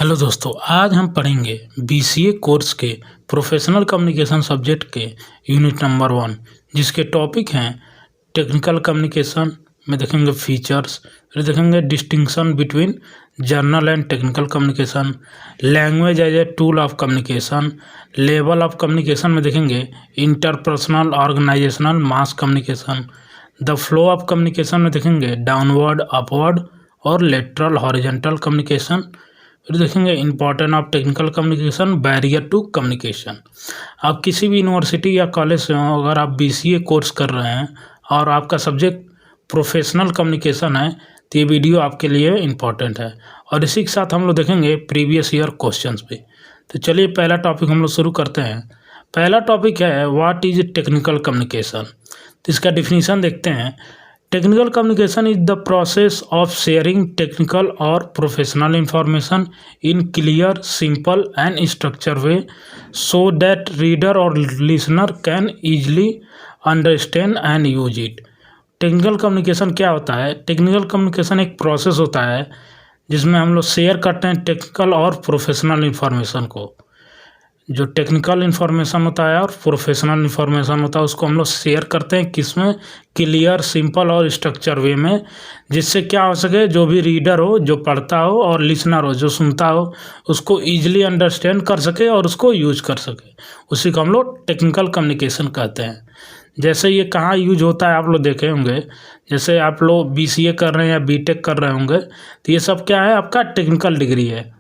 Hello दोस्तों, आज हम पढ़ेंगे बीसीए कोर्स के प्रोफेशनल कम्युनिकेशन सब्जेक्ट के यूनिट नंबर 1, जिसके टॉपिक हैं टेक्निकल कम्युनिकेशन में देखेंगे फीचर्स, फिर देखेंगे distinction between general and technical communication, language as a tool of communication, level of communication में देखेंगे interpersonal, organizational, mass communication, the flow of communication में देखेंगे डाउनवर्ड, अपवर्ड और लेटरल, हॉरिजेंटल कम्युनिकेशन। फिर देखेंगे important of technical communication, barrier to communication. आप किसी भी यूनिवर्सिटी या कॉलेज से हो, अगर आप बीसीए कोर्स कर रहे हैं और आपका सब्जेक्ट प्रोफेशनल कम्युनिकेशन है तो ये वीडियो आपके लिए इम्पॉर्टेंट है। और इसी के साथ हम लोग देखेंगे प्रीवियस ईयर क्वेश्चंस भी। तो चलिए पहला टॉपिक हम लोग शुरू करते हैं। पहला टॉपिक है व्हाट इज टेक्निकल कम्युनिकेशन। तो इसका डिफिनीशन देखते हैं। Technical communication is the process of sharing technical or professional information in clear, simple and structured way so that reader or listener can easily understand and use it. Technical communication क्या होता है? Technical communication एक process होता है जिसमें हम लोग share करते हैं टेक्निकल और प्रोफेशनल इंफॉर्मेशन को। जो टेक्निकल इन्फॉर्मेशन होता है और प्रोफेशनल इन्फॉर्मेशन होता है उसको हम लोग शेयर करते हैं किसमें? क्लियर, सिंपल और स्ट्रक्चर वे में, जिससे क्या हो सके जो भी रीडर हो, जो पढ़ता हो, और लिसनर हो, जो सुनता हो, उसको ईजिली अंडरस्टैंड कर सके और उसको यूज कर सके। उसी को हम लोग टेक्निकल कम्युनिकेशन कहते हैं। जैसे ये कहाँ यूज होता है आप लोग देखे होंगे, जैसे आप लोग बीसीए कर रहे हैं या बीटेक कर रहे होंगे तो ये सब क्या है? आपका टेक्निकल डिग्री है,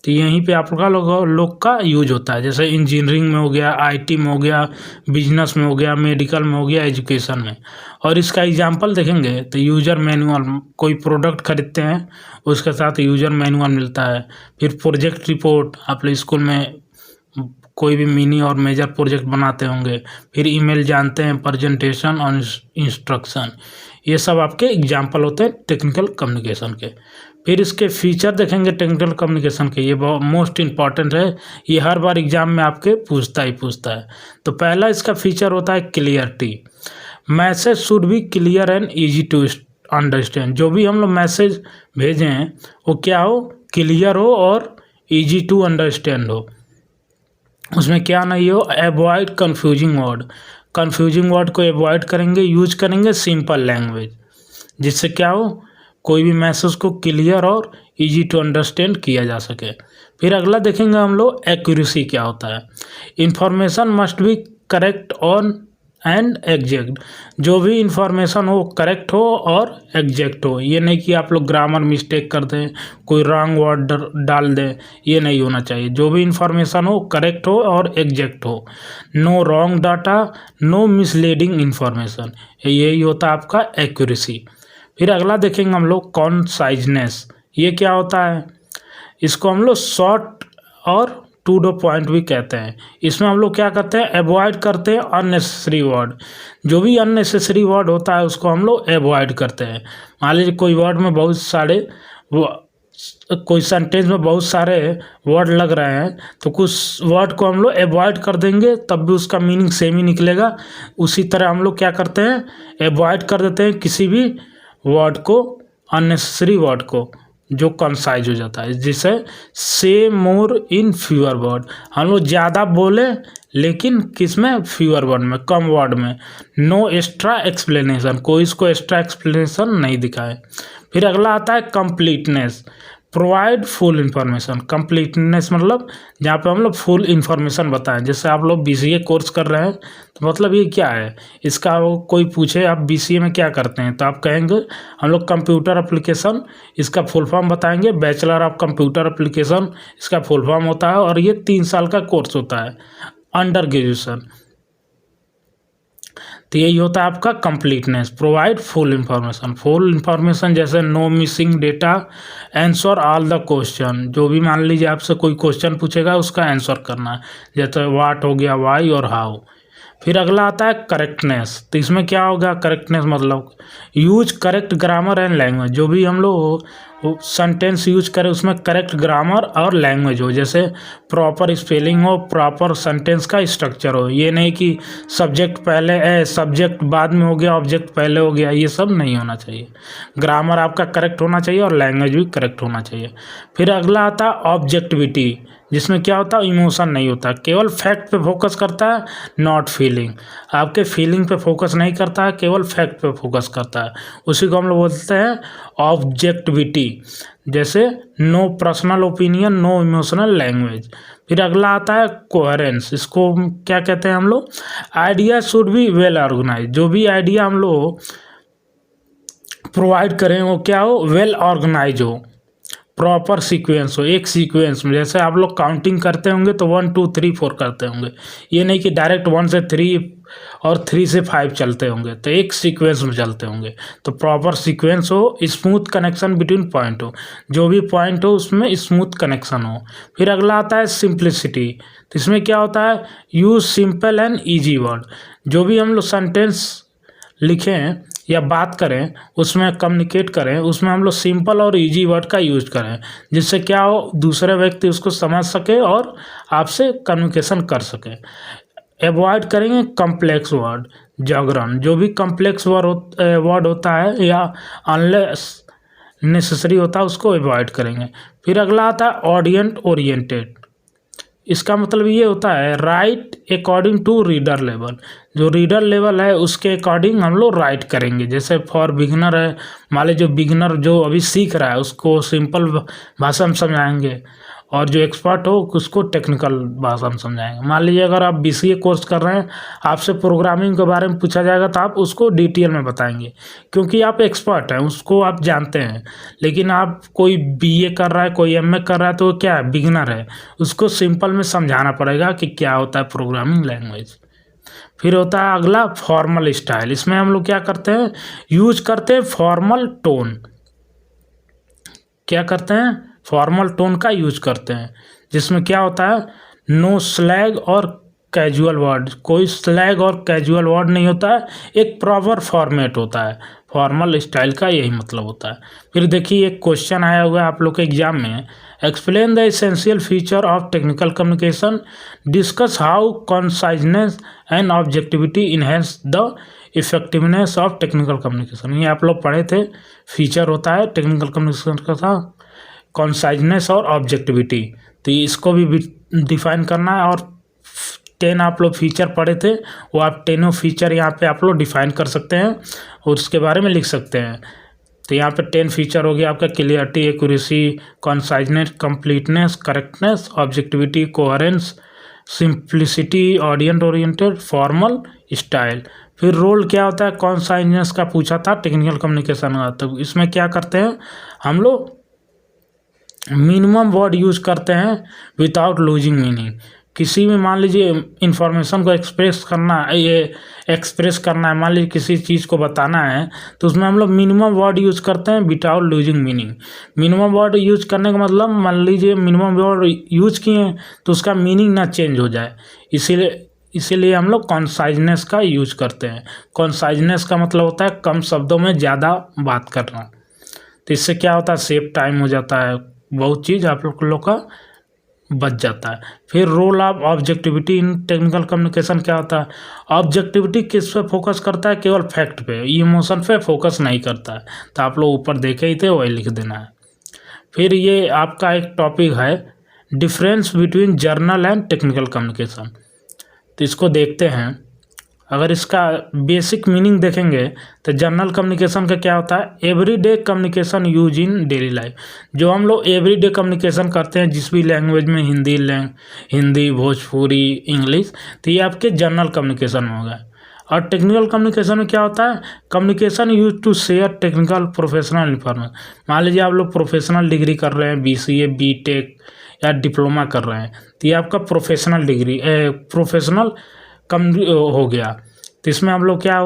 तो यहीं पे आप लोग का यूज होता है। जैसे इंजीनियरिंग में हो गया, आईटी में हो गया, बिजनेस में हो गया, मेडिकल में हो गया, एजुकेशन में। और इसका एग्जांपल देखेंगे तो यूजर मैनुअल, कोई प्रोडक्ट खरीदते हैं उसके साथ यूजर मैनुअल मिलता है। फिर प्रोजेक्ट रिपोर्ट, आप लोग स्कूल में कोई भी मिनी और मेजर प्रोजेक्ट बनाते होंगे। फिर ईमेल जानते हैं, प्रेजेंटेशन और इंस्ट्रक्शन, ये सब आपके एग्जाम्पल होते हैं टेक्निकल कम्युनिकेशन के। फिर इसके फीचर देखेंगे टेक्निकल कम्युनिकेशन के, ये बहुत मोस्ट इंपॉर्टेंट है, ये हर बार एग्जाम में आपके पूछता है। तो पहला इसका फीचर होता है clarity. Message should be clear and easy to understand. जो भी हम लोग मैसेज भेजें हैं वो क्या हो? क्लियर हो और ईजी टू अंडरस्टैंड हो, उसमें क्या नहीं हो। Avoid confusing word, confusing word को अवॉइड करेंगे, यूज करेंगे सिंपल लैंग्वेज, जिससे क्या हो कोई भी मैसेज को क्लियर और इजी टू अंडरस्टैंड किया जा सके। फिर अगला देखेंगे हम लोग एक्यूरेसी क्या होता है। Information must be correct on and exact. जो भी इंफॉर्मेशन हो करेक्ट हो और एग्जैक्ट हो, ये नहीं कि आप लोग ग्रामर मिस्टेक कर दें, कोई रॉन्ग वर्ड डाल दें, ये नहीं होना चाहिए। जो भी इंफॉर्मेशन हो करेक्ट हो और एग्जैक्ट हो। No wrong data, no misleading information, यही होता है आपका एक्यूरेसी। फिर अगला देखेंगे हम लोग कॉन्साइजनेस। ये क्या होता है? इसको हम लोग शॉर्ट और टू द पॉइंट भी कहते हैं। इसमें हम लोग क्या करते हैं? अवॉइड करते हैं अननेसेसरी वर्ड। जो भी अननेसेसरी वर्ड होता है उसको हम लोग अवॉइड करते हैं। मान लीजिए कोई वर्ड में बहुत सारे कोई सेंटेंस में बहुत सारे वर्ड लग रहे हैं तो कुछ वर्ड को हम लोग अवॉइड कर देंगे, तब भी उसका मीनिंग सेम ही निकलेगा। उसी तरह हम लोग क्या करते हैं? अवॉइड कर देते हैं किसी भी वर्ड को, अननेसेसरी वर्ड को, जो कंसाइज हो जाता है। जिसे से मोर इन फ्यूअर वर्ड, हम लोग ज़्यादा बोले लेकिन किस में? फ्यूअर वर्ड में, कम वर्ड में। नो एक्स्ट्रा एक्सप्लेनेशन, कोई इसको एक्स्ट्रा एक्सप्लेनेशन नहीं दिखाए। फिर अगला आता है completeness. Provide full information. Completeness मतलब जहाँ पे हम लोग फुल इंफॉर्मेशन बताएं। जैसे आप लोग बीसीए कोर्स कर रहे हैं तो मतलब ये क्या है इसका? वो कोई पूछे आप बीसीए में क्या करते हैं तो आप कहेंगे हम लोग कंप्यूटर एप्लीकेशन, इसका फुल फॉर्म बताएंगे। बैचलर ऑफ कंप्यूटर एप्लीकेशन इसका फुल फॉर्म होता है और ये 3 साल का कोर्स होता है, अंडर ग्रेजुएशन। तो यही होता है आपका completeness. Provide full information. Full information जैसे no missing data, answer all the question. जो भी मान लीजिए आपसे कोई क्वेश्चन पूछेगा उसका आंसर करना है, जैसे व्हाट हो गया, वाई और हाउ। फिर अगला आता है करेक्टनेस। तो इसमें क्या होगा? करेक्टनेस मतलब use correct grammar and language. जो भी हम लोग सेंटेंस यूज करें उसमें करेक्ट ग्रामर और लैंग्वेज हो, जैसे प्रॉपर स्पेलिंग हो, प्रॉपर सेंटेंस का स्ट्रक्चर हो। ये नहीं कि सब्जेक्ट बाद में हो गया, ऑब्जेक्ट पहले हो गया, ये सब नहीं होना चाहिए। ग्रामर आपका करेक्ट होना चाहिए और लैंग्वेज भी करेक्ट होना चाहिए। फिर अगला आता है ऑब्जेक्टिविटी, जिसमें क्या होता है, इमोशन नहीं होता, केवल फैक्ट पे फोकस करता है, नॉट फीलिंग। आपके फीलिंग पे फोकस नहीं करता है, केवल फैक्ट पे फोकस करता है। उसी को हम लोग बोलते हैं ऑब्जेक्टिविटी। जैसे no personal opinion, no emotional language. फिर अगला आता है कोहेरेंस। इसको क्या कहते हैं हम लोग, idea should be well organize. जो भी आइडिया हम लोग प्रोवाइड करें वो क्या हो, वेल ऑर्गेनाइज हो, प्रॉपर सीक्वेंस हो, एक सीक्वेंस में। जैसे आप लोग काउंटिंग करते होंगे तो 1 2 3 4 करते होंगे, ये नहीं कि डायरेक्ट 1 से 3 और 3 से 5 चलते होंगे, तो एक सीक्वेंस में चलते होंगे। तो प्रॉपर सीक्वेंस हो, स्मूथ कनेक्शन बिटवीन पॉइंट हो, जो भी पॉइंट हो उसमें स्मूथ कनेक्शन हो। फिर अगला आता है सिंप्लिसिटी। तो इसमें क्या होता है, use simple and easy word. जो भी हम लोग सेंटेंस लिखें या बात करें, उसमें कम्युनिकेट करें, उसमें हम लोग सिंपल और इजी वर्ड का यूज करें, जिससे क्या हो, दूसरे व्यक्ति उसको समझ सके और आपसे कम्युनिकेशन कर सके। अवॉइड करेंगे कम्प्लेक्स वर्ड, जागरण। जो भी कम्प्लेक्स वर्ड होता है या अनलेस नेसेसरी होता है उसको अवॉइड करेंगे। फिर अगला आता है ऑडियंस ओरिएंटेड। इसका मतलब ये होता है write according to reader level. जो रीडर लेवल है उसके अकॉर्डिंग हम लोग राइट करेंगे। जैसे फॉर बिगिनर है, मान लीजिए जो बिगिनर जो अभी सीख रहा है उसको सिंपल भाषा में समझाएंगे, और जो एक्सपर्ट हो उसको टेक्निकल भाषा में समझाएंगे। मान लीजिए अगर आप बीसीए कोर्स कर रहे हैं, आपसे प्रोग्रामिंग के बारे में पूछा जाएगा तो आप उसको डिटेल में बताएंगे, क्योंकि आप एक्सपर्ट हैं, उसको आप जानते हैं। लेकिन आप कोई बीए कर रहा है, कोई एमए कर रहा है, तो क्या है, बिगिनर है, उसको सिंपल में समझाना पड़ेगा कि क्या होता है प्रोग्रामिंग लैंग्वेज। फिर होता है अगला फॉर्मल स्टाइल। इसमें हम लोग क्या करते हैं, यूज करते हैं फॉर्मल टोन। क्या करते हैं, फॉर्मल टोन का यूज करते हैं, जिसमें क्या होता है, नो स्लैग और कैजुअल वर्ड। कोई स्लैग और कैजुअल वर्ड नहीं होता है, एक प्रॉपर फॉर्मेट होता है। फॉर्मल स्टाइल का यही मतलब होता है। फिर देखिए एक क्वेश्चन आया हुआ है आप लोग के एग्जाम में, explain the essential feature of technical communication, discuss how conciseness and objectivity enhance the effectiveness of technical communication. ये आप लोग पढ़े थे, फीचर होता है टेक्निकल कम्युनिकेशन का था कॉन्साइजनेस और ऑब्जेक्टिविटी। तो इसको भी डिफाइन करना है, और 10 आप लोग फीचर पढ़े थे, वो आप 10 फीचर यहाँ पे आप लोग डिफाइन कर सकते हैं और उसके बारे में लिख सकते हैं। तो यहाँ पे 10 फीचर हो गया आपका, clarity, accuracy, conciseness, completeness, correctness, objectivity, coherence, simplicity, audience oriented, formal style. फिर रोल क्या होता है, कॉन्साइजनेस का पूछा था टेक्निकल कम्युनिकेशन का। तो इसमें क्या करते हैं हम लोग, मिनिमम वर्ड यूज करते हैं विदाउट लूजिंग मीनिंग। किसी भी मान लीजिए इंफॉर्मेशन को एक्सप्रेस करना है, मान लीजिए किसी चीज़ को बताना है, तो उसमें हम लोग मिनिमम वर्ड यूज करते हैं without losing meaning. Minimum word use करने का मतलब, मान लीजिए मिनिमम वर्ड यूज किए हैं तो उसका मीनिंग ना चेंज हो जाए, इसीलिए हम लोग कॉन्साइजनेस का यूज करते हैं। कॉन्साइजनेस का मतलब होता है कम शब्दों में ज़्यादा बात करना। तो इससे क्या होता है, सेव टाइम हो जाता है, बहुत चीज़ आप लोग का बच जाता है। फिर role of objectivity in technical communication क्या होता है, ऑब्जेक्टिविटी किस पे फोकस करता है, केवल फैक्ट पे, इमोशन पे फोकस नहीं करता है। तो आप लोग ऊपर देखे ही थे, वही लिख देना है। फिर ये आपका एक टॉपिक है difference between general and technical communication. तो इसको देखते हैं। अगर इसका बेसिक मीनिंग देखेंगे तो जनरल कम्युनिकेशन का क्या होता है, everyday communication use in daily life. जो हम लोग एवरीडे कम्युनिकेशन करते हैं जिस भी लैंग्वेज में, हिंदी, भोजपुरी, इंग्लिश, तो ये आपके जनरल कम्युनिकेशन में होगा। और टेक्निकल कम्युनिकेशन में क्या होता है, communication use to share technical professional information. मान लीजिए आप लोग प्रोफेशनल डिग्री कर रहे हैं, बीसीए, बीटेक या डिप्लोमा कर रहे हैं, तो ये आपका प्रोफेशनल डिग्री प्रोफेशनल कम हो गया। तो इसमें हम लोग क्या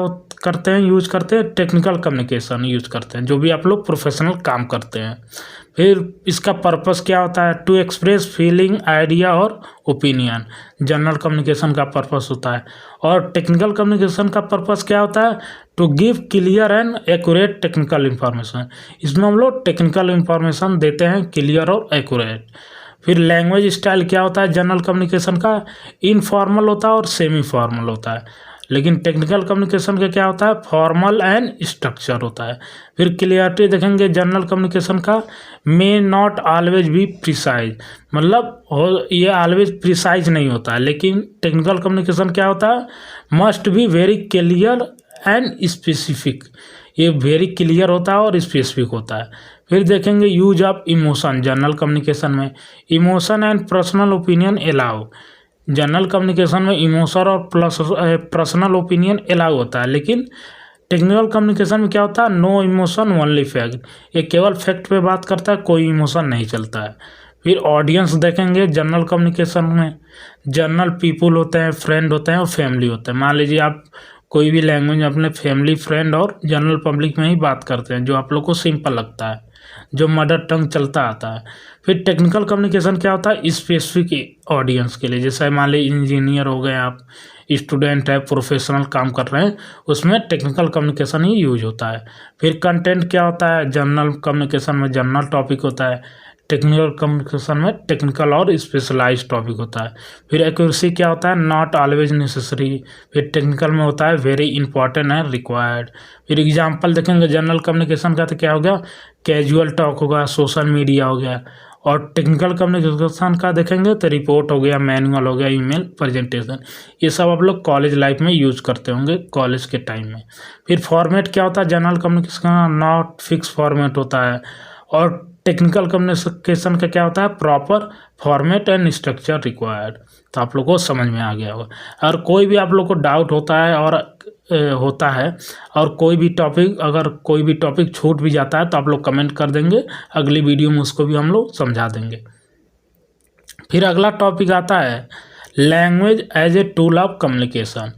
करते हैं, यूज करते हैं, टेक्निकल कम्युनिकेशन यूज करते हैं, जो भी आप लोग प्रोफेशनल काम करते हैं। फिर इसका पर्पस क्या होता है? टू एक्सप्रेस फीलिंग, आइडिया और ओपिनियन, जनरल कम्युनिकेशन का पर्पस होता है। और टेक्निकल कम्युनिकेशन का पर्पस क्या होता है? To give clear and accurate technical information. इसमें हम लोग टेक्निकल इंफॉर्मेशन देते हैं, क्लियर और एक्यूरेट। फिर लैंग्वेज स्टाइल क्या होता है जनरल कम्युनिकेशन का? इनफॉर्मल होता है और सेमी फॉर्मल होता है। लेकिन टेक्निकल कम्युनिकेशन का क्या होता है? फॉर्मल एंड स्ट्रक्चर होता है। फिर क्लियरिटी देखेंगे जनरल कम्युनिकेशन का, may not always be precise, मतलब ये ऑलवेज प्रिसाइज नहीं होता है। लेकिन टेक्निकल कम्युनिकेशन क्या होता है? Must be very clear and specific, ये वेरी क्लियर होता है और स्पेसिफिक होता है। फिर देखेंगे use of emotion general communication में, emotion and personal opinion allow. General communication में इमोशन और पर्सनल ओपिनियन अलाउ होता है, लेकिन टेक्निकल कम्युनिकेशन में क्या होता है? नो इमोशन ओनली फैक्ट, ये केवल फैक्ट पे बात करता है, कोई इमोशन नहीं चलता है। फिर ऑडियंस देखेंगे जनरल कम्युनिकेशन में, जनरल पीपुल होते हैं, फ्रेंड होते हैं और फैमिली होते हैं। मान लीजिए आप कोई भी लैंग्वेज अपने फैमिली, फ्रेंड और जनरल पब्लिक में ही बात करते हैं, जो आप लोग को सिंपल लगता है, जो मदर टंग चलता आता है। फिर टेक्निकल कम्युनिकेशन क्या होता है? स्पेसिफिक ऑडियंस के लिए, जैसे मान लीजिए इंजीनियर हो गए आप, स्टूडेंट है, प्रोफेशनल काम कर रहे हैं, उसमें टेक्निकल कम्युनिकेशन ही यूज होता है। फिर कंटेंट क्या होता है? जनरल कम्युनिकेशन में जनरल टॉपिक होता है, टेक्निकल कम्युनिकेशन में टेक्निकल और स्पेशलाइज्ड टॉपिक होता है। फिर एक्यूरेसी क्या होता है? Not always necessary. फिर टेक्निकल में होता है वेरी इंपॉर्टेंट एंड रिक्वायर्ड। फिर एग्जांपल देखेंगे जनरल कम्युनिकेशन का, तो क्या हो गया? कैजुअल टॉक होगा, सोशल मीडिया हो गया। और टेक्निकल कम्युनिकेशन का देखेंगे तो रिपोर्ट हो गया, मैनुअल हो गया, ईमेल, प्रेजेंटेशन, ये सब आप लोग कॉलेज लाइफ में यूज करते होंगे कॉलेज के टाइम में। फिर फॉर्मेट क्या होता है जनरल कम्युनिकेशन का? नॉट फिक्स फॉर्मेट होता है। और टेक्निकल कम्युनिकेशन का क्या होता है? Proper format and structure required. तो आप लोग को समझ में आ गया होगा। और कोई भी आप लोग को डाउट होता है और कोई भी टॉपिक, अगर कोई भी टॉपिक छूट भी जाता है तो आप लोग कमेंट कर देंगे, अगली वीडियो में उसको भी हम लोग समझा देंगे। फिर अगला टॉपिक आता है language as a tool of communication.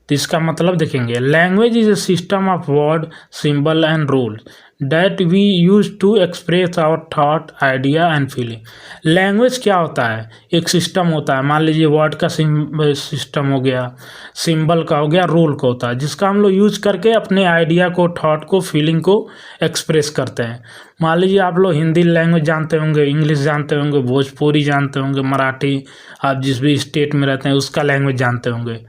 तो इसका मतलब देखेंगे, language is a system of word, symbol and rule that we use to express our thought, idea and feeling. Language क्या होता है? एक सिस्टम होता है, मान लीजिए वर्ड का सिस्टम हो गया, सिंबल का हो गया, रूल का होता है, जिसका हम लोग यूज करके अपने आइडिया को, थॉट को, फीलिंग को एक्सप्रेस करते हैं। मान लीजिए आप लोग हिंदी लैंग्वेज जानते होंगे, इंग्लिश जानते होंगे, भोजपुरी जानते होंगे, मराठी, आप जिस भी स्टेट में रहते हैं उसका लैंग्वेज जानते होंगे,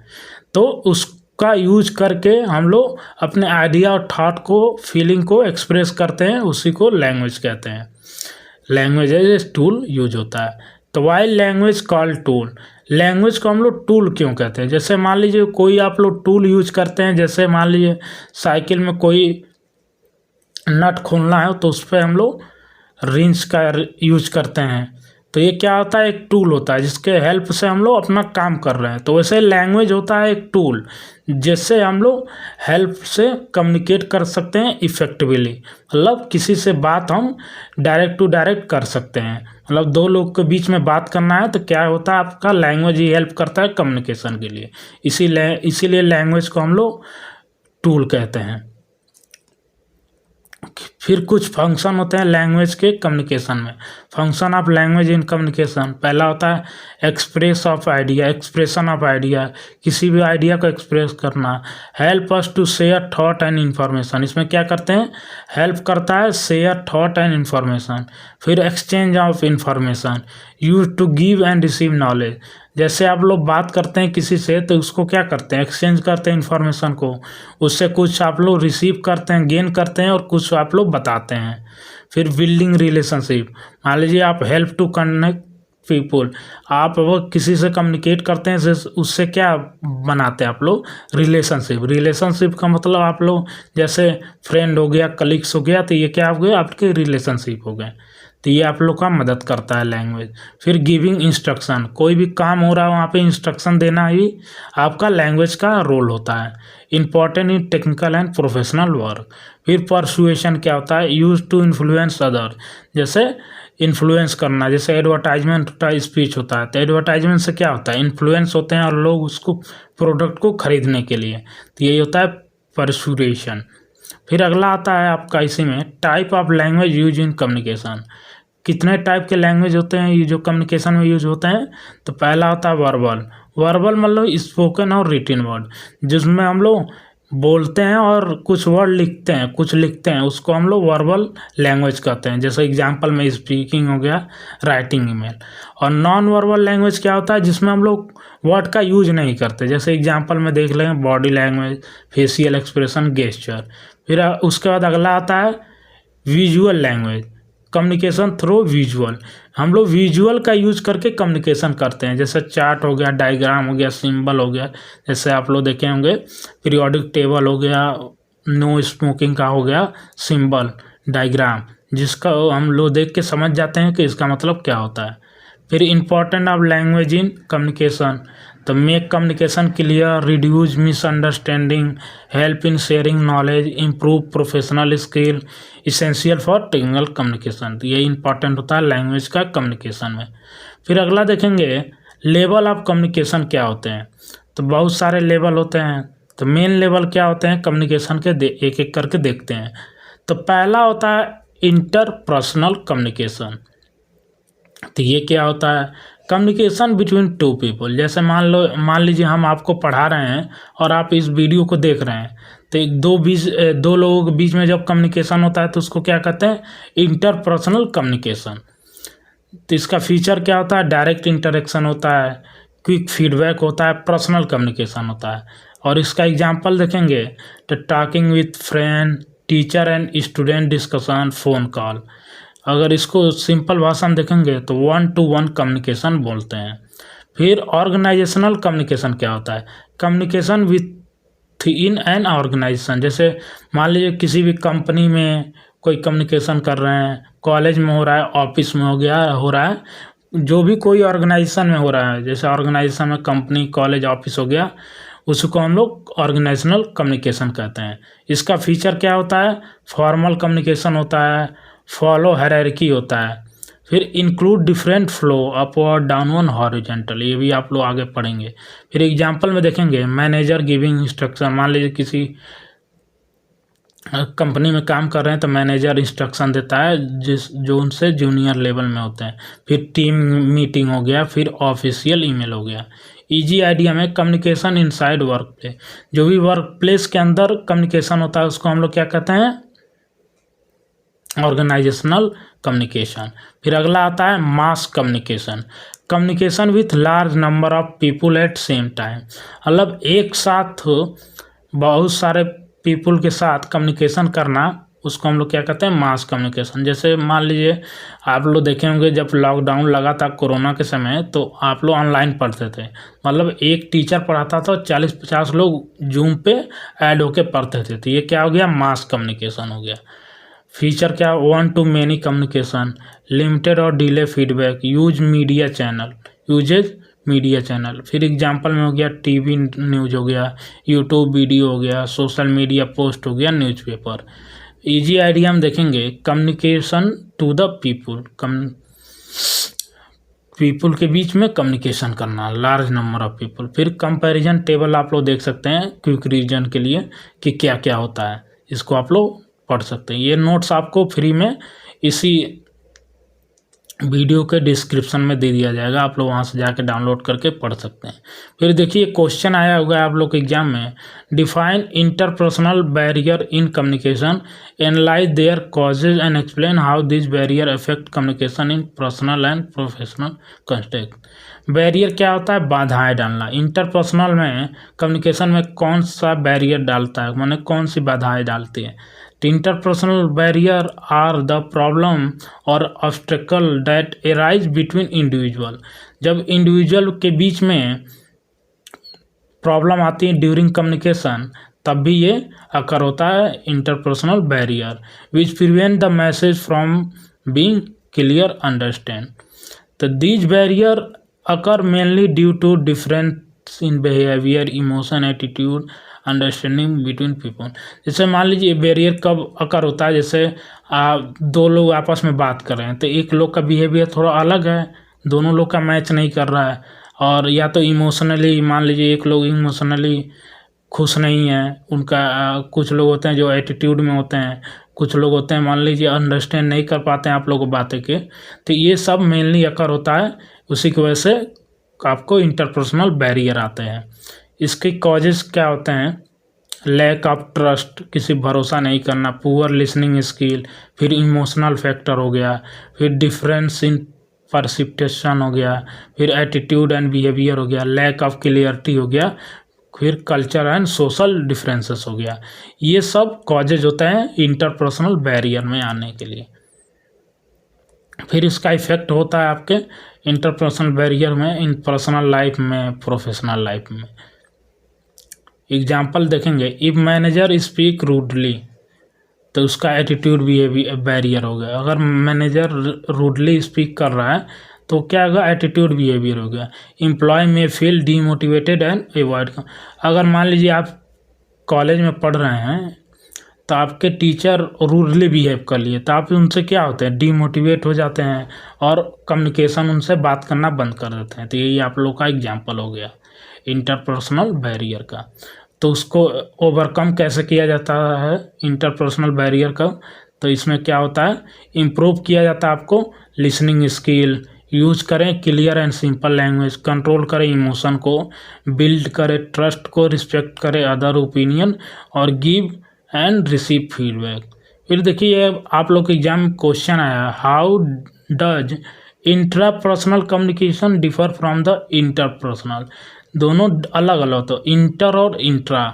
तो उसका यूज करके हम लोग अपने आइडिया और थॉट को, फीलिंग को एक्सप्रेस करते हैं, उसी को लैंग्वेज कहते हैं। Language as a tool use होता है। तो why language called tool, language को हम लोग टूल क्यों कहते हैं? जैसे मान लीजिए कोई आप लोग टूल यूज करते हैं, जैसे मान लीजिए साइकिल में कोई नट खोलना है तो उस पर हम लोग रिंच का यूज करते हैं, तो ये क्या होता है? एक टूल होता है जिसके हेल्प से हम लोग अपना काम कर रहे हैं। तो वैसे लैंग्वेज होता है एक टूल, जिससे हम लोग हेल्प से कम्युनिकेट कर सकते हैं इफेक्टिवली, मतलब किसी से बात हम डायरेक्ट टू डायरेक्ट कर सकते हैं। मतलब दो लोग के बीच में बात करना है तो क्या होता है? आपका लैंग्वेज ही हेल्प करता है कम्युनिकेशन के लिए, इसीलिए लैंग्वेज को हम लोग टूल कहते हैं। फिर कुछ फंक्शन होते हैं लैंग्वेज के कम्युनिकेशन में। Function of language in communication, पहला होता है express of idea, expression of idea, किसी भी आइडिया को एक्सप्रेस करना। Help us to share thought and information, इसमें क्या करते हैं? हेल्प करता है शेयर थॉट एंड इन्फॉर्मेशन। फिर exchange of information, use to give and receive knowledge, जैसे आप लोग बात करते हैं किसी से तो उसको क्या करते हैं? एक्सचेंज करते हैं इन्फॉर्मेशन को, उससे कुछ आप लोग रिसीव करते हैं, गेन करते हैं और कुछ आप लोग बताते हैं। फिर बिल्डिंग रिलेशनशिप, मान लीजिए आप हेल्प टू कनेक्ट पीपुल, आप वो किसी से कम्युनिकेट करते हैं, उससे क्या बनाते हैं आप लोग? रिलेशनशिप। रिलेशनशिप का मतलब आप लोग जैसे फ्रेंड हो गया, कलीग्स हो गया, तो ये क्या हो गए? आपके रिलेशनशिप हो गए। तो ये आप लोग का मदद करता है लैंग्वेज। फिर गिविंग इंस्ट्रक्शन, कोई भी काम हो रहा है वहाँ पे इंस्ट्रक्शन देना ही आपका लैंग्वेज का रोल होता है। Important in technical and professional work. फिर परसुएशन क्या होता है? यूज टू इन्फ्लुएंस अदर, जैसे इन्फ्लुएंस करना, जैसे एडवर्टाइजमेंट का स्पीच होता है, तो एडवर्टाइजमेंट से क्या होता है? इन्फ्लुएंस होते हैं और लोग उसको प्रोडक्ट को खरीदने के लिए, तो यही होता है परसुरेशन। फिर अगला आता है आपका इसी में type of language use in communication. कितने टाइप के लैंग्वेज होते हैं ये जो कम्युनिकेशन में यूज होते हैं। तो पहला होता है वर्बल। वर्बल मतलब स्पोकन और रिटन वर्ड, जिसमें हम लोग बोलते हैं और कुछ वर्ड लिखते हैं, कुछ लिखते हैं, उसको हम लोग वर्बल लैंग्वेज कहते हैं। जैसे एग्जांपल में स्पीकिंग हो गया, राइटिंग ईमेल। और नॉन वर्बल लैंग्वेज क्या होता है, जिसमें हम लोग वर्ड का यूज नहीं करते। जैसे एग्जांपल में देख लें body language, facial expression, gesture. फिर उसके बाद अगला आता है visual language, communication through visual. हम लोग विजुअल का यूज करके कम्युनिकेशन करते हैं। जैसे चार्ट हो गया, डायग्राम हो गया, सिंबल हो गया। जैसे आप लोग देखे होंगे पीरियोडिक टेबल हो गया, नो स्मोकिंग का हो गया सिंबल, डायग्राम, जिसका हम लोग देख के समझ जाते हैं कि इसका मतलब क्या होता है। फिर important of language in communication, to make communication clear, reduce misunderstanding, help in sharing knowledge, improve professional skill, essential for technical communication. तो ये इंपॉर्टेंट होता है लैंग्वेज का कम्युनिकेशन में। फिर अगला देखेंगे लेवल ऑफ कम्युनिकेशन क्या होते हैं। तो बहुत सारे लेवल होते हैं। तो मेन लेवल क्या होते हैं कम्युनिकेशन के, एक एक करके देखते हैं। तो पहला होता है इंटरपर्सनल कम्युनिकेशन। तो ये क्या होता है, कम्युनिकेशन बिटवीन टू पीपल। जैसे मान लीजिए हम आपको पढ़ा रहे हैं और आप इस वीडियो को देख रहे हैं, तो दो लोगों के बीच में जब कम्युनिकेशन होता है तो उसको क्या कहते हैं, इंटरपर्सनल कम्युनिकेशन। तो इसका फीचर क्या होता है, डायरेक्ट इंटरेक्शन होता है, क्विक फीडबैक होता है, पर्सनल कम्युनिकेशन होता है। और इसका एग्जांपल देखेंगे तो talking with friend, teacher and student discussion, phone call. अगर इसको सिंपल भाषा में देखेंगे तो 1-to-1 कम्युनिकेशन बोलते हैं। फिर ऑर्गेनाइजेशनल कम्युनिकेशन क्या होता है, communication within an organization. जैसे मान लीजिए किसी भी कंपनी में कोई कम्युनिकेशन कर रहे हैं, कॉलेज में हो रहा है, ऑफिस में हो रहा है, जो भी कोई ऑर्गेनाइजेशन में हो रहा है। जैसे ऑर्गेनाइजेशन में कंपनी, कॉलेज, ऑफिस हो गया, उसको हम लोग ऑर्गेनाइजेशनल कम्युनिकेशन कहते हैं। इसका फीचर क्या होता है, फॉर्मल कम्युनिकेशन होता है, फॉलो हायरार्की होता है, फिर include different flow, upward, downward, horizontal. ये भी आप लोग आगे पढ़ेंगे। फिर एग्जांपल में देखेंगे मैनेजर गिविंग इंस्ट्रक्शन। मान लीजिए किसी कंपनी में काम कर रहे हैं तो मैनेजर इंस्ट्रक्शन देता है जो उनसे जूनियर लेवल में होते हैं। फिर टीम मीटिंग हो गया, फिर ऑफिशियल ईमेल हो गया। इजी आइडिया में कम्युनिकेशन इनसाइड वर्क प्लेस, जो भी वर्क प्लेस के अंदर कम्युनिकेशन होता है उसको हम लोग क्या कहते हैं, ऑर्गेनाइजेशनल कम्युनिकेशन। फिर अगला आता है mass communication, communication with large number of people at same time. मतलब एक साथ बहुत सारे पीपुल के साथ कम्युनिकेशन करना, उसको हम लोग क्या कहते हैं, मास कम्युनिकेशन। जैसे मान लीजिए आप लोग देखे होंगे जब लॉकडाउन लगा था कोरोना के समय, तो आप लोग ऑनलाइन पढ़ते थे। मतलब एक टीचर पढ़ाता था, 40-50 लोग जूम पे ऐड होके पढ़ते थे। तो ये क्या हो गया, मास कम्युनिकेशन हो गया। फीचर क्या, 1-to-many कम्युनिकेशन, लिमिटेड और delay feedback, uses media channel. फिर एग्जांपल में हो गया टीवी न्यूज़ हो गया, यूट्यूब वीडियो हो गया, सोशल मीडिया पोस्ट हो गया, न्यूज़पेपर। इजी आइडिया हम देखेंगे कम्युनिकेशन टू द पीपुल के बीच में कम्युनिकेशन करना, लार्ज नंबर ऑफ पीपुल। फिर कंपैरिजन टेबल आप लोग देख सकते हैं क्विक रिवीजन के लिए कि क्या क्या होता है, इसको आप लोग पढ़ सकते हैं। ये नोट्स आपको फ्री में इसी वीडियो के डिस्क्रिप्शन में दे दिया जाएगा, आप लोग वहाँ से जाके डाउनलोड करके पढ़ सकते हैं। फिर देखिए क्वेश्चन आया होगा आप लोग के एग्जाम में, define interpersonal barrier in communication, analyze their causes and explain how this barrier affect communication in personal and professional context. Barrier क्या होता है, बाधाएं डालना। इंटरपर्सनल में कम्युनिकेशन में कौन सा बैरियर डालता है, माने कौन सी बाधाएं डालती है। Interpersonal barrier are the problem और obstacle that arise between individual. जब इंडिविजुअल के बीच में प्रॉब्लम आती है ड्यूरिंग कम्युनिकेशन, तब भी ये अकर होता है interpersonal barrier, which prevent the message from being clear understand. तो these barrier occur mainly due to difference in behaviour, emotion, attitude, understanding between people. जैसे मान लीजिए बैरियर कब अकर होता है, जैसे दो लोग आपस में बात कर रहे हैं तो एक लोग का बिहेवियर थोड़ा अलग है, दोनों लोग का मैच नहीं कर रहा है, और या तो इमोशनली, मान लीजिए एक लोग इमोशनली खुश नहीं है, उनका कुछ लोग होते हैं जो एटीट्यूड में होते हैं, कुछ लोग होते हैं मान लीजिए अंडरस्टैंड नहीं कर पाते हैं आप लोगों को बातें के। तो ये सब मेनली अकर होता है, उसी की वजह से आपको इंटरपर्सनल बैरियर आते हैं। इसके कॉजेस क्या होते हैं? लैक ऑफ ट्रस्ट, किसी भरोसा नहीं करना, पुअर लिसनिंग स्किल, फिर इमोशनल फैक्टर हो गया, फिर डिफरेंस इन परसिप्टेशन हो गया, फिर एटीट्यूड एंड बिहेवियर हो गया, लैक ऑफ क्लियरिटी हो गया, फिर कल्चर एंड सोशल डिफरेंसेस हो गया। ये सब कॉजेज होते हैं इंटरपर्सनल बैरियर में आने के लिए। फिर इसका इफेक्ट होता है आपके इंटरपर्सनल बैरियर में इन पर्सनल लाइफ में, प्रोफेशनल लाइफ में। एग्जाम्पल देखेंगे, इफ मैनेजर स्पीक रूडली तो उसका एटीट्यूड बैरियर हो गया। अगर मैनेजर रूडली स्पीक कर रहा है तो क्या होगा? एटीट्यूड बिहेवियर हो गया। एम्प्लॉय में फील डीमोटिवेटेड एंड अवॉइड। अगर मान लीजिए आप कॉलेज में पढ़ रहे हैं तो आपके टीचर रूडली बिहेव कर लिए तो आप उनसे क्या होते हैं? डीमोटिवेट हो जाते हैं और कम्युनिकेशन उनसे बात करना बंद कर देते हैं। तो यही आप लोग का एग्जाम्पल हो गया इंटरपर्सनल बैरियर का। तो उसको ओवरकम कैसे किया जाता है इंटरपर्सनल बैरियर का? तो इसमें क्या होता है? इम्प्रूव किया जाता है आपको लिसनिंग स्किल, यूज करें clear and simple language, control करें इमोशन को, बिल्ड करें ट्रस्ट को, रिस्पेक्ट करें अदर ओपिनियन और गिव एंड रिसीव फीडबैक। फिर देखिए आप लोग के एग्जाम में क्वेश्चन आया, how does intrapersonal communication differ from the interpersonal. दोनों अलग अलग, तो इंटर और इंट्रा,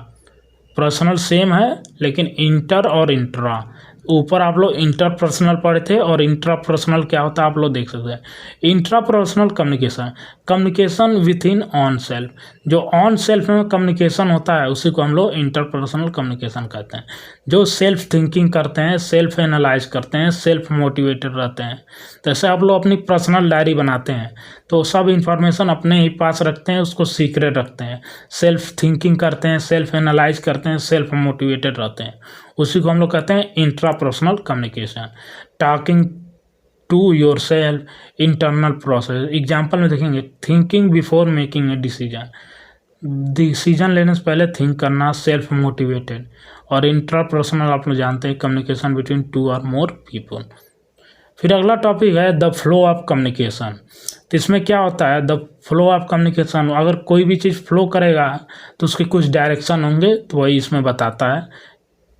पर्सनल सेम है लेकिन इंटर और इंट्रा, ऊपर आप लोग इंटरपर्सनल पढ़े थे और इंट्रापर्सनल क्या होता है आप लोग देख सकते हैं। Intrapersonal communication, communication with in on self, जो ऑन सेल्फ में कम्युनिकेशन होता है उसी को हम लोग इंटरपर्सनल कम्युनिकेशन कहते हैं। जो सेल्फ थिंकिंग करते हैं, सेल्फ एनालाइज करते हैं, सेल्फ मोटिवेटेड रहते हैं। जैसे आप लोग अपनी पर्सनल डायरी बनाते हैं तो सब इंफॉर्मेशन अपने ही पास रखते हैं, उसको सीक्रेट रखते हैं, सेल्फ थिंकिंग करते हैं, सेल्फ एनालाइज करते हैं, सेल्फ मोटिवेटेड रहते हैं, उसी को हम लोग कहते हैं intrapersonal communication. Talking to your self, internal process. Example में देखेंगे, thinking before making a decision, decision लेने से पहले थिंक करना, सेल्फ मोटिवेटेड। और इंट्रापर्सनल आप लोग जानते हैं कम्युनिकेशन बिटवीन टू और मोर पीपल। फिर अगला टॉपिक है द फ्लो ऑफ कम्युनिकेशन। तो इसमें क्या होता है? द फ्लो ऑफ कम्युनिकेशन, अगर कोई भी चीज़ फ्लो करेगा तो उसके कुछ डायरेक्शन होंगे, तो वही इसमें बताता है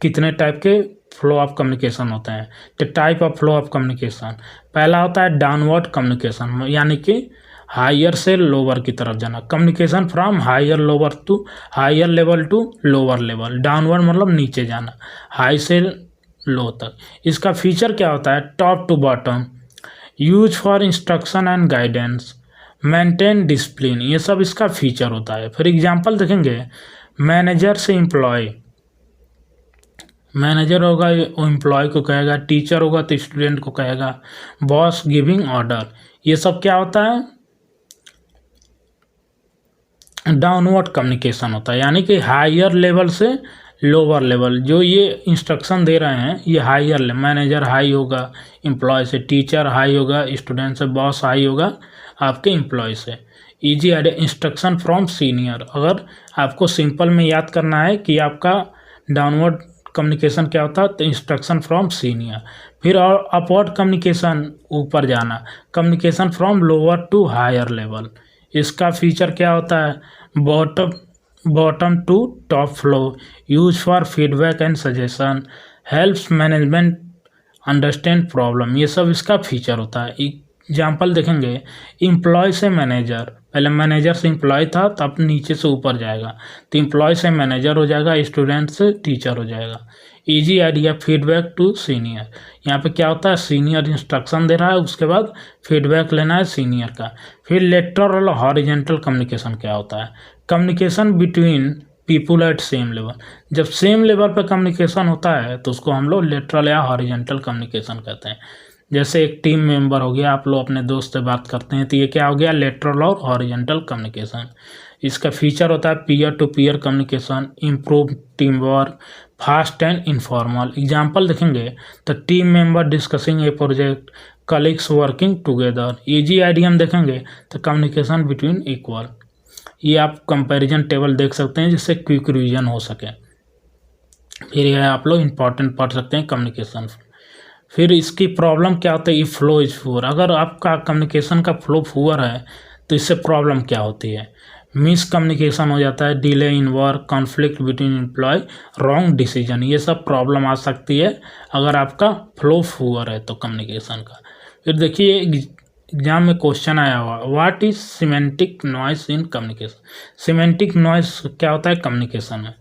कितने टाइप के फ्लो ऑफ कम्युनिकेशन होते हैं। The type of flow of communication, पहला होता है डाउनवर्ड कम्युनिकेशन, यानी कि हायर से लोअर की तरफ जाना, communication from higher lower to higher level to lower level. Downward मतलब नीचे जाना, हाई से लो तक। इसका फीचर क्या होता है? Top to bottom, use for instruction and guidance, maintain discipline, ये सब इसका फीचर होता है। फिर एग्जांपल देखेंगे, मैनेजर से एम्प्लॉय, मैनेजर होगा वो एम्प्लॉय को कहेगा, टीचर होगा तो स्टूडेंट को कहेगा, बॉस गिविंग ऑर्डर, ये सब क्या होता है? डाउनवर्ड कम्युनिकेशन होता है, यानी कि हायर लेवल से लोअर लेवल। जो ये इंस्ट्रक्शन दे रहे हैं ये हायर लेवल, मैनेजर हाई होगा एम्प्लॉय से, टीचर हाई होगा स्टूडेंट से, बॉस हाई होगा आपके एम्प्लॉय से। Easy idea, instruction from senior, अगर आपको सिंपल में याद करना है कि आपका डाउनवर्ड कम्युनिकेशन क्या होता है तो इंस्ट्रक्शन फ्रॉम सीनियर। फिर और अपवर्ड कम्युनिकेशन, ऊपर जाना, communication from lower to higher level. इसका फीचर क्या होता है? Bottom to top flow, use for feedback and suggestion, helps management understand problem, ये सब इसका फीचर होता है। एग्जाम्पल देखेंगे, एम्प्लॉय से मैनेजर, पहले मैनेजर से एम्प्लॉय था तो अब नीचे से ऊपर जाएगा तो एम्प्लॉय से मैनेजर हो जाएगा, स्टूडेंट से टीचर हो जाएगा। Easy idea, feedback to senior, यहाँ पे क्या होता है? सीनियर इंस्ट्रक्शन दे रहा है, उसके बाद फीडबैक लेना है सीनियर का। फिर लेटरल और हॉरिजेंटल कम्युनिकेशन क्या होता है? Communication between people at same level, जब सेम लेवल पे कम्युनिकेशन होता है तो उसको हम लोग लेटरल या हॉरिजेंटल कम्युनिकेशन कहते हैं। जैसे एक टीम मेंबर हो गया, आप लोग अपने दोस्त से बात करते हैं तो ये क्या हो गया? लेटरल और हॉरिजेंटल कम्युनिकेशन। इसका फीचर होता है peer to peer communication, improve team work, fast and informal. Example देखेंगे तो team member discussing a project, colleagues working together. Easy idiom देखेंगे तो कम्युनिकेशन बिटवीन इक्वल। ये आप कंपैरिजन टेबल देख सकते हैं जिससे क्विक रिवीजन हो सके। फिर यह आप लोग इम्पॉर्टेंट पढ़ सकते हैं कम्युनिकेशन। फिर इसकी प्रॉब्लम क्या होता है, ये फ्लो इज पुअर। अगर आपका कम्युनिकेशन का फ्लो पुअर है तो इससे प्रॉब्लम क्या होती है, मिस कम्युनिकेशन हो जाता है, delay in work, conflict between employ, wrong decision, ये सब प्रॉब्लम आ सकती है अगर आपका फ्लो पुअर है तो कम्युनिकेशन का। फिर देखिए एग्जाम में क्वेश्चन आया हुआ, what is semantic noise in communication. Semantic noise क्या होता है कम्युनिकेशन में,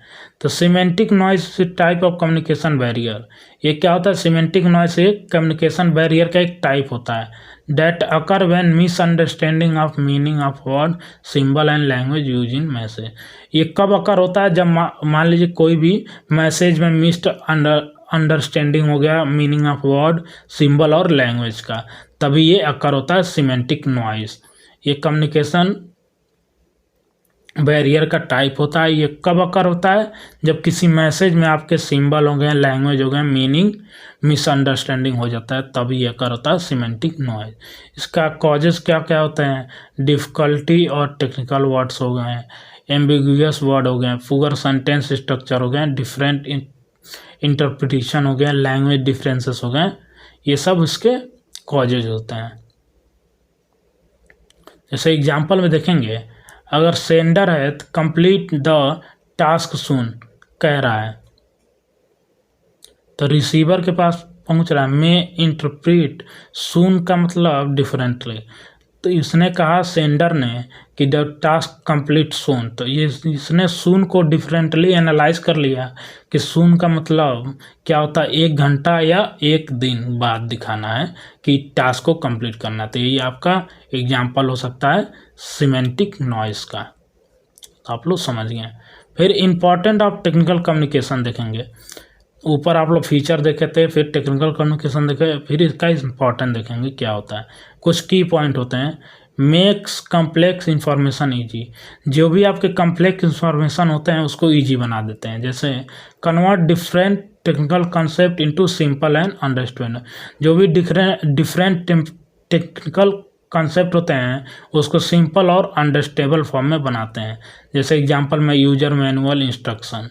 तो semantic noise type of communication barrier. ये क्या होता है, सिमेंटिक नॉइस एक कम्युनिकेशन बैरियर का एक टाइप होता है that occur when misunderstanding of meaning of word, symbol and language use in message. ये कब अकर होता है, जब मान लीजिए कोई भी मैसेज में मिस्ड अंडरस्टैंडिंग हो गया मीनिंग ऑफ वर्ड, सिंबल और लैंग्वेज का, तभी ये अकर होता है सिमेंटिक नॉइस। ये कम्युनिकेशन बैरियर का टाइप होता है। ये कब अकर होता है, जब किसी मैसेज में आपके सिंबल हो गए, लैंग्वेज हो गए, मीनिंग मिसअंडरस्टैंडिंग हो जाता है, तभी ये अकर होता है सिमेंटिक नॉइज। इसका कॉजेस क्या क्या होते हैं, डिफ़िकल्टी और टेक्निकल वर्ड्स हो गए, एम्बिगुअस वर्ड हो गए, पुअर सेंटेंस स्ट्रक्चर हो गए, डिफरेंट इंटरप्रिटेशन हो गया, लैंग्वेज डिफरेंसेस हो गए, ये सब इसके कॉजेज होते हैं। जैसे एग्जाम्पल में देखेंगे, अगर सेंडर है तो कंप्लीट द टास्क सून कह रहा है, तो रिसीवर के पास पहुंच रहा है मे इंटरप्रेट सून का मतलब डिफरेंटली। तो इसने कहा सेंडर ने कि द टास्क कंप्लीट सून, तो ये इसने सून को डिफरेंटली एनालाइज कर लिया कि सून का मतलब क्या होता है, 1 घंटा या 1 दिन बाद दिखाना है कि टास्क को कंप्लीट करना है। तो ये आपका एग्जाम्पल हो सकता है सिमेंटिक नॉइस का, तो आप लोग समझ गए। फिर इम्पॉर्टेंट ऑफ टेक्निकल कम्युनिकेशन देखेंगे, ऊपर आप लोग फीचर देखे थे, फिर टेक्निकल कम्युनिकेशन देखे, फिर इसका इम्पॉर्टेंट देखेंगे क्या होता है। कुछ की पॉइंट होते हैं, मेक्स कॉम्प्लेक्स इंफॉर्मेशन ईजी, जो भी आपके कॉम्प्लेक्स इंफॉर्मेशन होते हैं उसको ईजी बना देते हैं। जैसे convert different technical concept into simple and understand, जो भी डिफरेंट टेक्निकल कॉन्सेप्ट होते हैं उसको सिंपल और अंडरस्टेबल फॉर्म में बनाते हैं। जैसे एग्जांपल में यूजर मैनुअल, इंस्ट्रक्शन।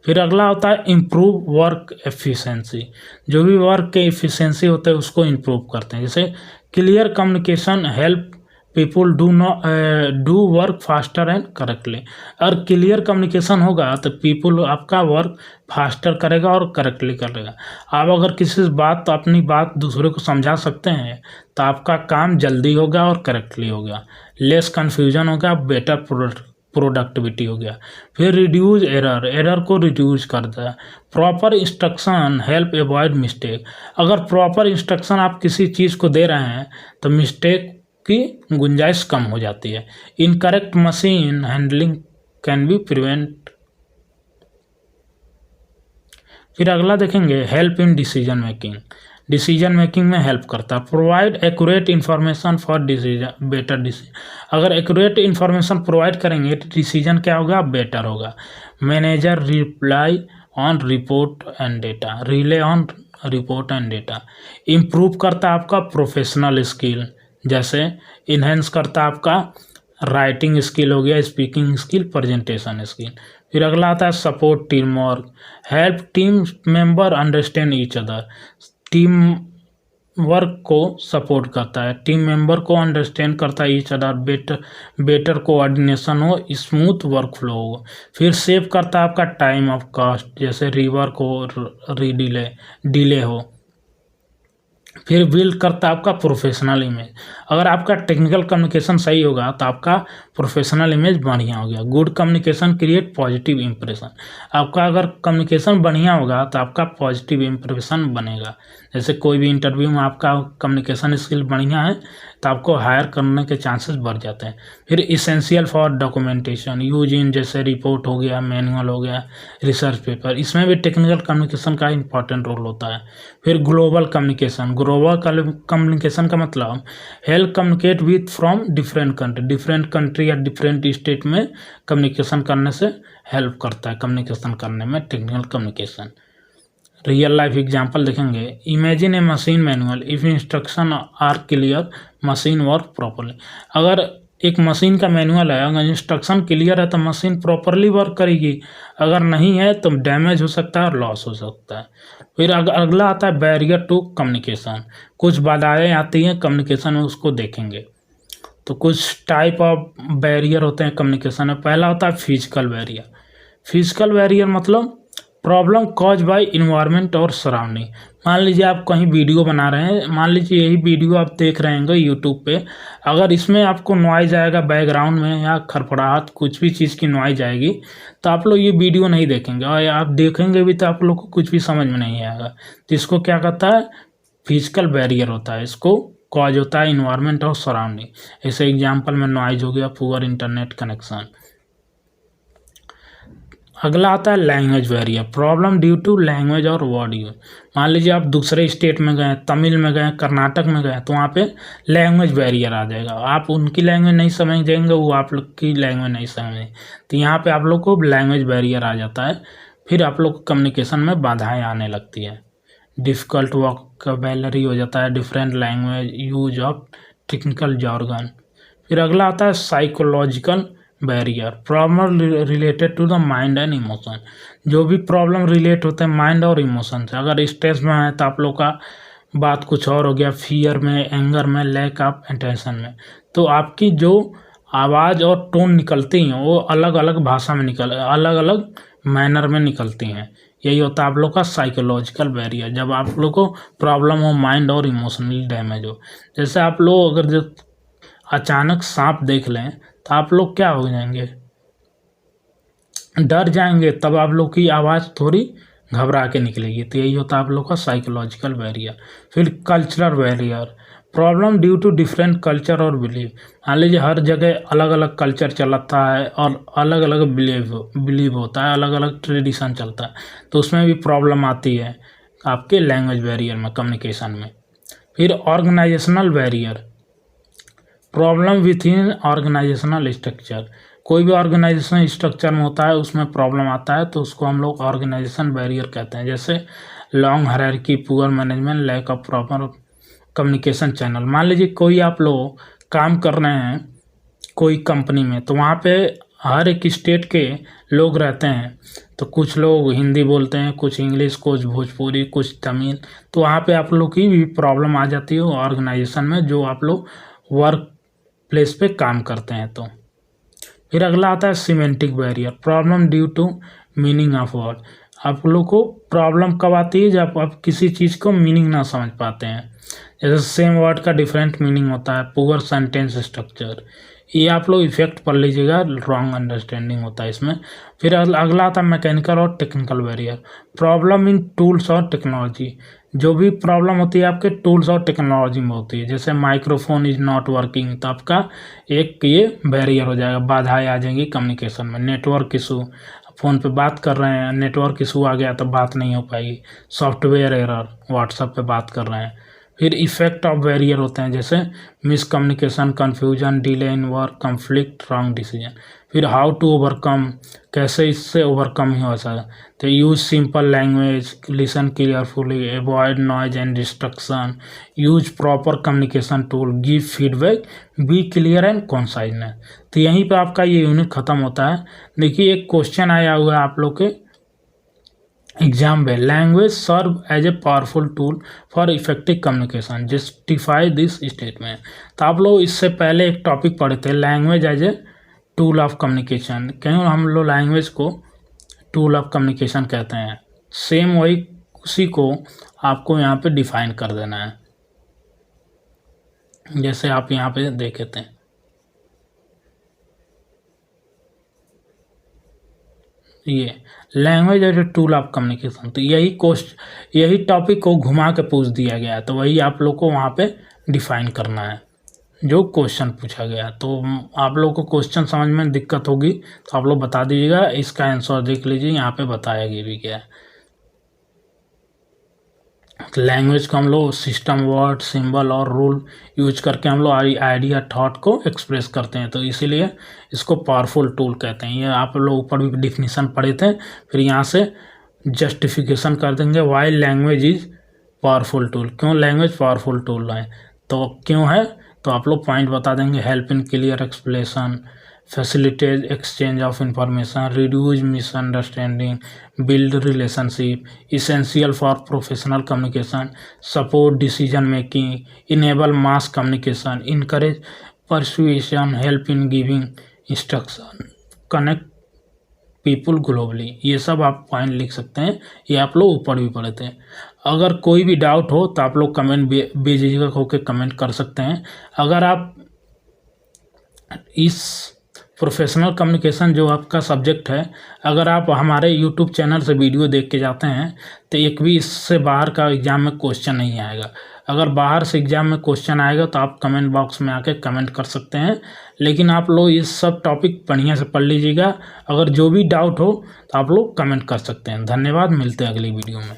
फिर अगला होता है इम्प्रूव वर्क एफिशिएंसी, जो भी वर्क के एफिशिएंसी होते हैं उसको इम्प्रूव करते हैं। जैसे clear communication help people do work faster and correctly. अगर क्लियर कम्युनिकेशन होगा तो पीपुल आपका वर्क फास्टर करेगा और करेक्टली करेगा। आप अगर किसी बात तो अपनी बात दूसरे को समझा सकते हैं तो आपका काम जल्दी होगा और करेक्टली होगा, लेस कन्फ्यूजन होगा, बेटर प्रोडक्टिविटी हो गया। फिर रिड्यूस एरर को रिड्यूस करता है। Proper instruction help avoid mistake, अगर प्रॉपर इंस्ट्रक्शन आप किसी चीज़ को दे रहे हैं तो मिस्टेक की गुंजाइश कम हो जाती है। Incorrect machine handling can be prevent. फिर अगला देखेंगे help in decision making, decision making में हेल्प करता है। Provide accurate information for decision better decision, अगर एक्यूरेट इन्फॉर्मेशन प्रोवाइड करेंगे तो डिसीजन क्या होगा, बेटर होगा। Manager reply on report and data, relay on report and data. Improve करता है आपका प्रोफेशनल स्किल, जैसे इन्हेंस करता है आपका राइटिंग स्किल हो गया, स्पीकिंग स्किल, प्रेजेंटेशन स्किल। फिर अगला आता है support team work, help team member understand each other, team work को सपोर्ट करता है, टीम मेंबर को अंडरस्टैंड करता है ईच अदर, बेटर कोऑर्डिनेशन हो, स्मूथ वर्क फ्लो हो। फिर सेव करता है आपका टाइम ऑफ कॉस्ट, जैसे रिवर्क हो, डिले हो। फिर बिल्ड करता है आपका प्रोफेशनल इमेज, अगर आपका टेक्निकल कम्युनिकेशन सही होगा तो आपका प्रोफेशनल इमेज बढ़िया हो गया। Good communication create positive impression, आपका अगर कम्युनिकेशन बढ़िया होगा तो आपका पॉजिटिव इंप्रेशन बनेगा। जैसे कोई भी इंटरव्यू में आपका कम्युनिकेशन स्किल बढ़िया है तो आपको हायर करने के चांसेस बढ़ जाते हैं। फिर essential for documentation use in, जैसे रिपोर्ट हो गया, मैनुअल हो गया, रिसर्च पेपर, इसमें भी टेक्निकल कम्युनिकेशन का इंपॉर्टेंट रोल होता है। फिर ग्लोबल कम्युनिकेशन, ग्लोबल कम्युनिकेशन का मतलब help communicate with from different country या डिफरेंट स्टेट में कम्युनिकेशन करने से हेल्प करता है कम्युनिकेशन करने में technical communication. Real life example देखेंगे, imagine a machine manual, if instruction are clear machine work properly, अगर एक मशीन का मैनुअल है, अगर इंस्ट्रक्शन क्लियर है तो मशीन प्रॉपरली वर्क करेगी, अगर नहीं है तो डैमेज हो सकता है और लॉस हो सकता है। फिर अगला आता है बैरियर टू कम्युनिकेशन। कुछ बाधाएं आती हैं कम्युनिकेशन में, उसको देखेंगे। तो कुछ टाइप ऑफ बैरियर होते हैं कम्युनिकेशन में। पहला होता है फिजिकल बैरियर। फिजिकल बैरियर मतलब प्रॉब्लम कॉज बाय इन्वायरमेंट और सराउंडिंग। मान लीजिए आप कहीं वीडियो बना रहे हैं, मान लीजिए यही वीडियो आप देख रहे होंगे यूट्यूब पे, अगर इसमें आपको नॉइज आएगा बैकग्राउंड में या खड़खड़ाहट कुछ भी चीज़ की नॉइज आएगी तो आप लोग ये वीडियो नहीं देखेंगे, और आप देखेंगे भी तो आप लोग को कुछ भी समझ में नहीं आएगा। तो इसको क्या कहता है, फिजिकल बैरियर होता है। इसको कॉज होता है इन्वायरमेंट और सराउंडिंग। ऐसे एग्जाम्पल में नॉइज हो गया, पुअर इंटरनेट कनेक्शन। अगला आता है language barrier. Problem due to language और वर्ड यूज। मान लीजिए आप दूसरे स्टेट में गए, तमिल में गए, कर्नाटक में गए, तो वहाँ पे लैंग्वेज बैरियर आ जाएगा। आप उनकी लैंग्वेज नहीं समझेंगे, वो आप लोग की लैंग्वेज नहीं समझेंगे, तो यहाँ पे आप लोग को लैंग्वेज बैरियर आ जाता है। फिर आप लोग को कम्युनिकेशन में बाधाएँ आने लगती है। डिफ़िकल्ट वोकैबुलरी हो जाता है, different language use of technical jargon। फिर अगला आता है psychological barrier. Problem related to the mind and emotion. जो भी प्रॉब्लम रिलेट होते हैं माइंड और इमोशन से। अगर स्ट्रेस में है तो आप लोग का बात कुछ और हो गया, फियर में, एंगर में, लैक ऑफ अटेंशन में, तो आपकी जो आवाज़ और टोन निकलती हैं वो अलग अलग भाषा में अलग अलग मैनर में निकलती हैं। यही होता है आप लोग का साइकोलॉजिकल बैरियर, जब आप लोग को प्रॉब्लम हो माइंड और इमोशनली डैमेज हो। जैसे आप लोग अगर जब अचानक सांप देख लें तो आप लोग क्या हो जाएंगे, डर जाएंगे, तब आप लोग की आवाज़ थोड़ी घबरा के निकलेगी। तो यही होता है आप लोग का साइकोलॉजिकल बैरियर। फिर cultural barrier. Problem due to different culture और बिलीव। मान लीजिए हर जगह अलग अलग कल्चर चलता है और अलग अलग बिलीव होता है, अलग अलग ट्रेडिशन चलता है, तो उसमें भी प्रॉब्लम आती है आपके लैंग्वेज बैरियर में, कम्युनिकेशन में। फिर organisational barrier. Problem within organisational structure. कोई भी ऑर्गेनाइजेशन स्ट्रक्चर में होता है, उसमें प्रॉब्लम आता है तो उसको हम लोग ऑर्गेनाइजेशन बैरियर कहते हैं। जैसे long hierarchy, poor management, lack of proper communication channel. मान लीजिए कोई आप लोग काम कर रहे हैं कोई कंपनी में, तो वहाँ पे हर एक स्टेट के लोग रहते हैं, तो कुछ लोग हिंदी बोलते हैं, कुछ इंग्लिश, कुछ भोजपुरी, कुछ तमिल, तो वहाँ पे आप लोग की भी प्रॉब्लम आ जाती है ऑर्गेनाइजेशन में, जो आप लोग वर्क प्लेस पे काम करते हैं। तो फिर अगला आता है semantic barrier. Problem due to meaning of word. आप लोग को प्रॉब्लम कब आती है, जब आप किसी चीज़ को मीनिंग ना समझ पाते हैं। जैसे सेम वर्ड का डिफरेंट मीनिंग होता है, पुअर सेंटेंस स्ट्रक्चर, ये आप लोग इफेक्ट पढ़ लीजिएगा, रॉन्ग अंडरस्टैंडिंग होता है इसमें। फिर अगला आता है मैकेनिकल और technical barrier. Problem in tools और टेक्नोलॉजी। जो भी प्रॉब्लम होती है आपके टूल्स और टेक्नोलॉजी में होती है, जैसे माइक्रोफोन इज नॉट वर्किंग, तो आपका एक ये बैरियर हो जाएगा, बाधाएं आ जाएंगी कम्युनिकेशन में। नेटवर्क इशू, फ़ोन पे बात कर रहे हैं, नेटवर्क इशू आ गया तो बात नहीं हो पाएगी। सॉफ्टवेयर एरर, व्हाट्सएप पे बात कर रहे हैं। फिर इफेक्ट ऑफ बैरियर होते हैं, जैसे miscommunication, confusion, delay in work, conflict, wrong decision. फिर हाउ टू ओवरकम, कैसे इससे ओवरकम ही हो सकता है। तो use simple language, listen clearfully, avoid noise and distraction, use proper communication tool, give feedback, be clear and conciseness. तो यहीं पे आपका ये यूनिट खत्म होता है। देखिए एक क्वेश्चन आया हुआ है आप लोग के एग्जाम में, language serve as a powerful tool for effective communication, justify this statement. तो आप लोग इससे पहले एक टॉपिक पढ़े थे, language as a tool of communication. क्यों हम लोग लैंग्वेज को टूल ऑफ कम्युनिकेशन कहते हैं, सेम वही उसी को आपको यहाँ पे डिफाइन कर देना है। जैसे आप यहाँ पे देखे थे, ये language as a tool of communication. तो यही टॉपिक को घुमा के पूछ दिया गया है, तो वही आप लोग को वहाँ पे डिफाइन करना है जो क्वेश्चन पूछा गया। तो आप लोग को क्वेश्चन समझ में दिक्कत होगी तो आप लोग बता दीजिएगा, इसका आंसर देख लीजिए, यहाँ पे बताया गया भी क्या है। लैंग्वेज को हम लोग सिस्टम, वर्ड, सिंबल और रूल यूज करके हम लोग आइडिया, थॉट को एक्सप्रेस करते हैं, तो इसीलिए इसको पावरफुल टूल कहते हैं। ये आप लोग ऊपर भी डिफिनीशन पढ़े थे, फिर यहाँ से जस्टिफिकेशन कर देंगे why language is powerful tool. क्यों लैंग्वेज पावरफुल टूल है, तो क्यों है, तो आप लोग पॉइंट बता देंगे। Help in clear explanation, facilitate exchange of information, reduce misunderstanding, build relationship, essential for professional communication, support decision making, enable mass communication, encourage persuasion, help in giving instruction, connect people globally. ये सब आप point लिख सकते हैं, ये आप लोग ऊपर भी पढ़े थे। अगर कोई भी डाउट हो तो आप लोग कमेंट बेझिझक होकर कमेंट कर सकते हैं। अगर आप इस प्रोफेशनल कम्युनिकेशन जो आपका सब्जेक्ट है, अगर आप हमारे यूट्यूब चैनल से वीडियो देख के जाते हैं तो एक भी इससे बाहर का एग्ज़ाम में क्वेश्चन नहीं आएगा। अगर बाहर से एग्ज़ाम में क्वेश्चन आएगा तो आप कमेंट बॉक्स में आके कमेंट कर सकते हैं, लेकिन आप लोग इस सब टॉपिक बढ़िया से पढ़ लीजिएगा। अगर जो भी डाउट हो तो आप लोग कमेंट कर सकते हैं। धन्यवाद, मिलते हैं अगली वीडियो में।